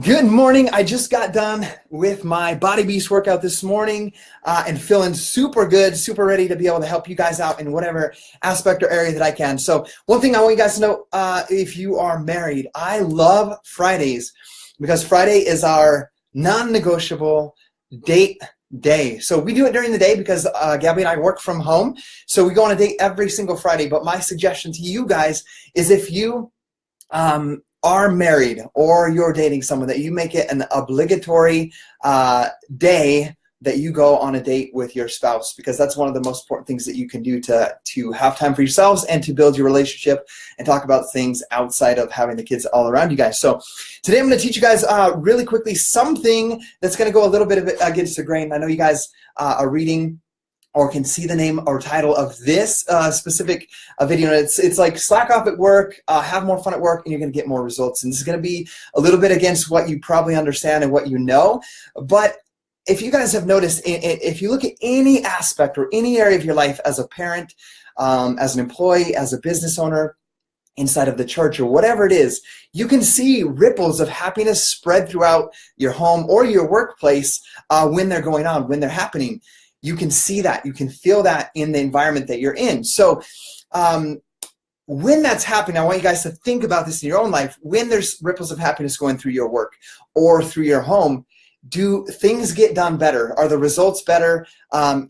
Good morning. I just got done with my Body Beast workout this morning and feeling super good, super ready to be able to help you guys out in whatever aspect or area that I can. So one thing I want you guys to know, if you are married, I love Fridays because Friday is our non-negotiable date day. So we do it during the day because Gabby and I work from home. So we go on a date every single Friday. But my suggestion to you guys is if you are married or you're dating someone, that you make it an obligatory day that you go on a date with your spouse, because that's one of the most important things that you can do to have time for yourselves and to build your relationship and talk about things outside of having the kids all around you guys. So today I'm going to teach you guys really quickly something that's going to go a little bit against the grain. I know you guys are reading or can see the name or title of this specific video. It's like slack off at work, have more fun at work, and you're gonna get more results. And this is gonna be a little bit against what you probably understand and what you know. But if you guys have noticed, if you look at any aspect or any area of your life as a parent, as an employee, as a business owner, inside of the church or whatever it is, you can see ripples of happiness spread throughout your home or your workplace when they're going on, when they're happening. You can see that, you can feel that in the environment that you're in. So when that's happening, I want you guys to think about this in your own life. When there's ripples of happiness going through your work or through your home, do things get done better? Are the results better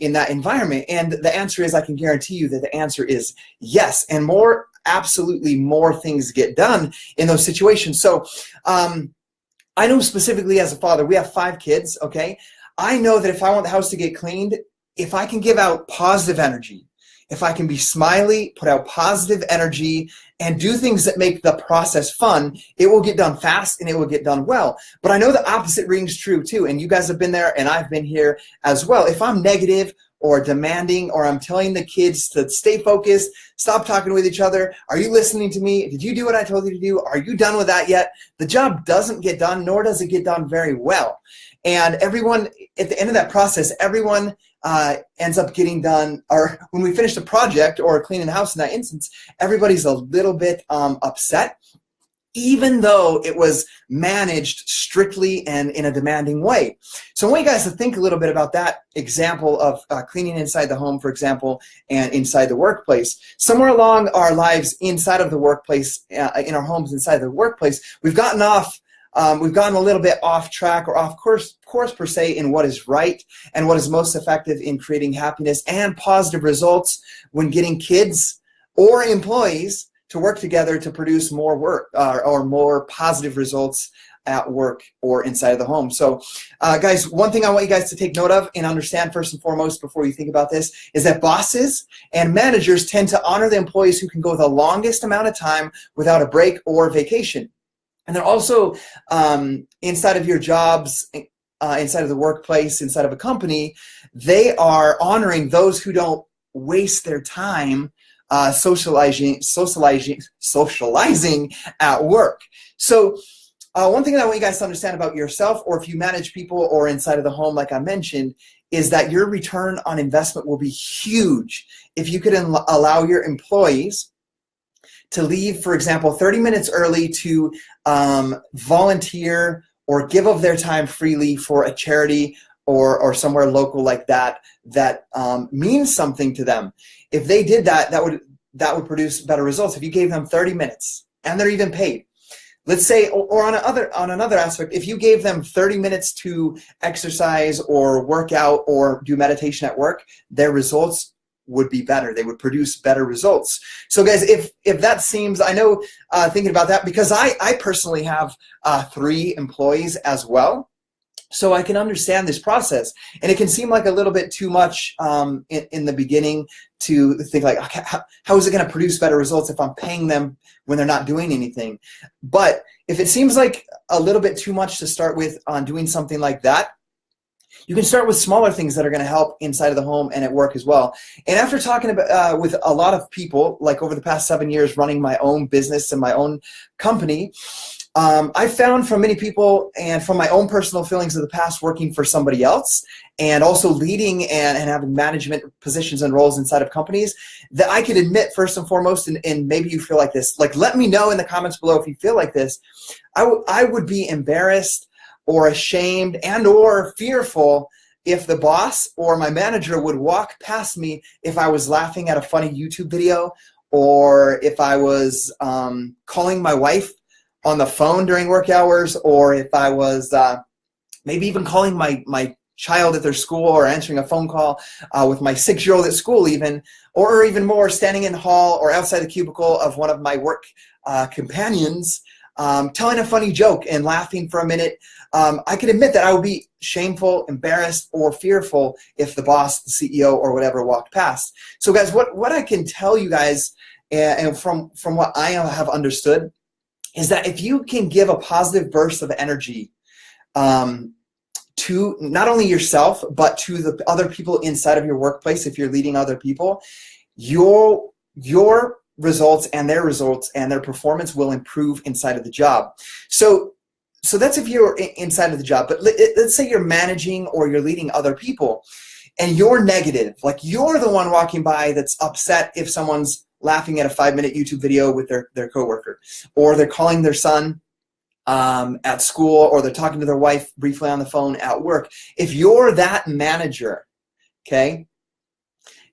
in that environment? And the answer is, I can guarantee you that the answer is yes. And more, absolutely more things get done in those situations. So I know specifically as a father, we have 5 kids, okay? I know that if I want the house to get cleaned, if I can give out positive energy, if I can be smiley, put out positive energy, and do things that make the process fun, it will get done fast and it will get done well. But I know the opposite rings true too, and you guys have been there and I've been here as well. If I'm negative or demanding, or I'm telling the kids to stay focused, stop talking with each other, are you listening to me? Did you do what I told you to do? Are you done with that yet? The job doesn't get done, nor does it get done very well. And everyone, at the end of that process, everyone ends up getting done, or when we finish the project or cleaning the house in that instance, everybody's a little bit upset, even though it was managed strictly and in a demanding way. So I want you guys to think a little bit about that example of cleaning inside the home, for example, and inside the workplace. Somewhere along our lives inside of the workplace, in our homes inside the workplace, we've gotten a little bit off track or off course per se in what is right and what is most effective in creating happiness and positive results when getting kids or employees to work together to produce more work or more positive results at work or inside of the home. So guys, one thing I want you guys to take note of and understand first and foremost before you think about this is that bosses and managers tend to honor the employees who can go the longest amount of time without a break or vacation. And they're also inside of your jobs, inside of the workplace, inside of a company, they are honoring those who don't waste their time socializing at work. So one thing that I want you guys to understand about yourself, or if you manage people or inside of the home, like I mentioned, is that your return on investment will be huge if you could allow your employees to leave, for example, 30 minutes early to volunteer or give of their time freely for a charity or somewhere local like that means something to them. If they did that, that would produce better results. If you gave them 30 minutes and they're even paid. Let's say, or on another aspect, if you gave them 30 minutes to exercise or work out or do meditation at work, their results would be better. They would produce better results. So guys, if that seems, I know thinking about that, because I personally have 3 employees as well. So I can understand this process, and it can seem like a little bit too much in the beginning to think like, okay, how is it going to produce better results if I'm paying them when they're not doing anything? But if it seems like a little bit too much to start with on doing something like that, you can start with smaller things that are going to help inside of the home and at work as well. And after talking about, with a lot of people, like over the past 7 years running my own business and my own company, I found from many people and from my own personal feelings of the past working for somebody else and also leading and having management positions and roles inside of companies that I could admit first and foremost, and maybe you feel like this, like let me know in the comments below if you feel like this. I would be embarrassed or ashamed and or fearful if the boss or my manager would walk past me if I was laughing at a funny YouTube video, or if I was calling my wife on the phone during work hours, or if I was maybe even calling my child at their school, or answering a phone call with my 6-year-old at school even, or even more, standing in the hall or outside the cubicle of one of my work companions, telling a funny joke and laughing for a minute. I could admit that I would be shameful, embarrassed, or fearful if the boss, the CEO, or whatever walked past. So guys, what I can tell you guys, and from what I have understood, is that if you can give a positive burst of energy to not only yourself, but to the other people inside of your workplace, if you're leading other people, your results and their performance will improve inside of the job. So that's if you're inside of the job. But let's say you're managing or you're leading other people and you're negative, like you're the one walking by that's upset if someone's laughing at a 5-minute YouTube video with their coworker, or they're calling their son at school, or they're talking to their wife briefly on the phone at work. If you're that manager, okay,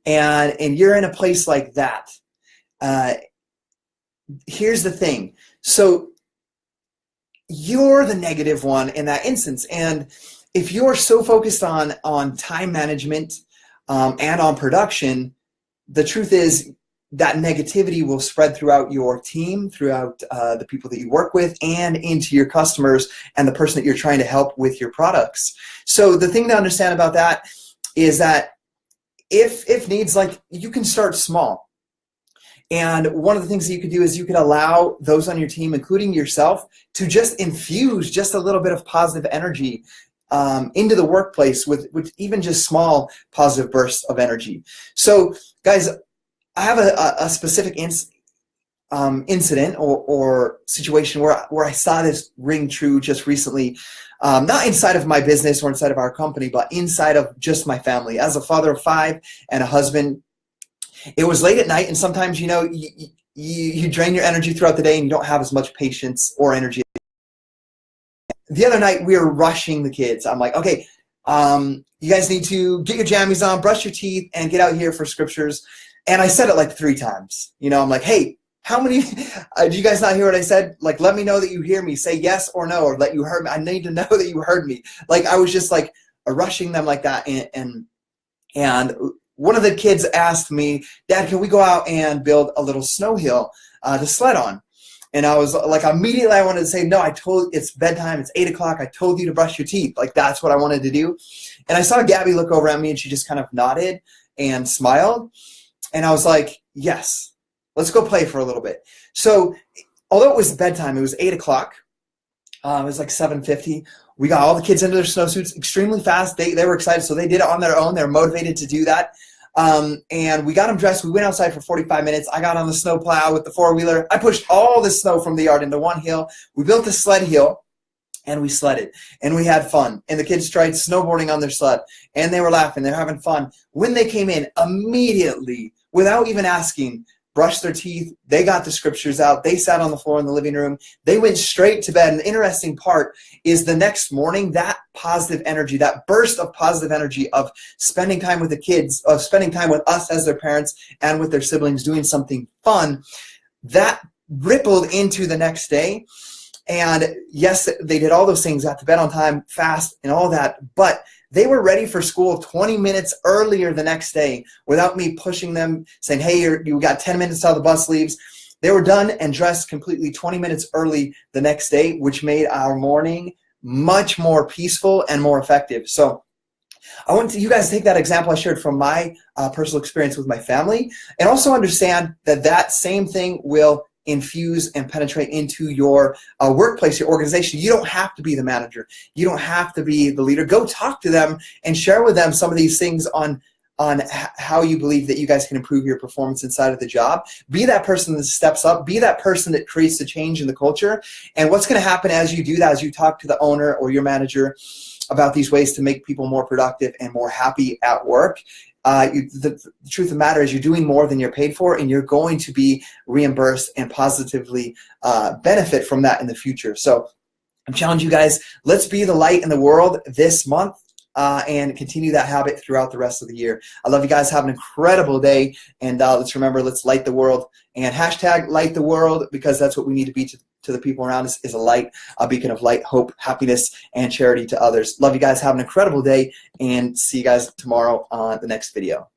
and you're in a place like that, here's the thing. So you're the negative one in that instance, and if you're so focused on time management and on production, the truth is that negativity will spread throughout your team, throughout the people that you work with, and into your customers and the person that you're trying to help with your products. So the thing to understand about that is that if needs, like, you can start small. And one of the things that you could do is you could allow those on your team, including yourself, to just infuse just a little bit of positive energy into the workplace with even just small positive bursts of energy. So guys, I have a specific incident or situation where I saw this ring true just recently, not inside of my business or inside of our company, but inside of just my family. As a father of 5 and a husband, it was late at night, and sometimes, you know, you drain your energy throughout the day and you don't have as much patience or energy. The other night we were rushing the kids. I'm like, okay, you guys need to get your jammies on, brush your teeth, and get out here for scriptures. And I said it like 3 times. You know, I'm like, hey, how many, did you guys not hear what I said? Like, let me know that you hear me. Say yes or no, or that you heard me. I need to know that you heard me. Like, I was just like rushing them like that. And one of the kids asked me, Dad, can we go out and build a little snow hill to sled on? And I was like, immediately I wanted to say, no, it's bedtime, it's 8 o'clock, I told you to brush your teeth. Like, that's what I wanted to do. And I saw Gabby look over at me, and she just kind of nodded and smiled. And I was like, yes, let's go play for a little bit. So although it was bedtime, it was 8 o'clock. It was like 7:50. We got all the kids into their snowsuits extremely fast. They were excited, so they did it on their own. They're motivated to do that. And we got them dressed. We went outside for 45 minutes. I got on the snow plow with the 4-wheeler. I pushed all the snow from the yard into one hill. We built a sled hill, and we sledded, and we had fun. And the kids tried snowboarding on their sled, and they were laughing. They're having fun. When they came in, immediately, without even asking, brushed their teeth. They got the scriptures out. They sat on the floor in the living room. They went straight to bed. And the interesting part is the next morning, that positive energy, that burst of positive energy of spending time with the kids, of spending time with us as their parents and with their siblings, doing something fun, that rippled into the next day. And yes, they did all those things, got to bed on time, fast, and all that, but they were ready for school 20 minutes earlier the next day without me pushing them, saying, hey, you got 10 minutes till the bus leaves. They were done and dressed completely 20 minutes early the next day, which made our morning much more peaceful and more effective. So I want you guys to take that example I shared from my personal experience with my family, and also understand that that same thing will infuse and penetrate into your workplace, your organization. You don't have to be the manager. You don't have to be the leader. Go talk to them and share with them some of these things on on how you believe that you guys can improve your performance inside of the job. Be that person that steps up. Be that person that creates the change in the culture. And what's going to happen as you do that, as you talk to the owner or your manager about these ways to make people more productive and more happy at work, the truth of the matter is you're doing more than you're paid for, and you're going to be reimbursed and positively benefit from that in the future. So I'm challenging you guys, let's be the light in the world this month and continue that habit throughout the rest of the year. I love you guys. Have an incredible day, and let's remember, let's light the world, and hashtag light the world, because that's what we need to be to the people around us, is a light, a beacon of light, hope, happiness, and charity to others. Love you guys. Have an incredible day, and see you guys tomorrow on the next video.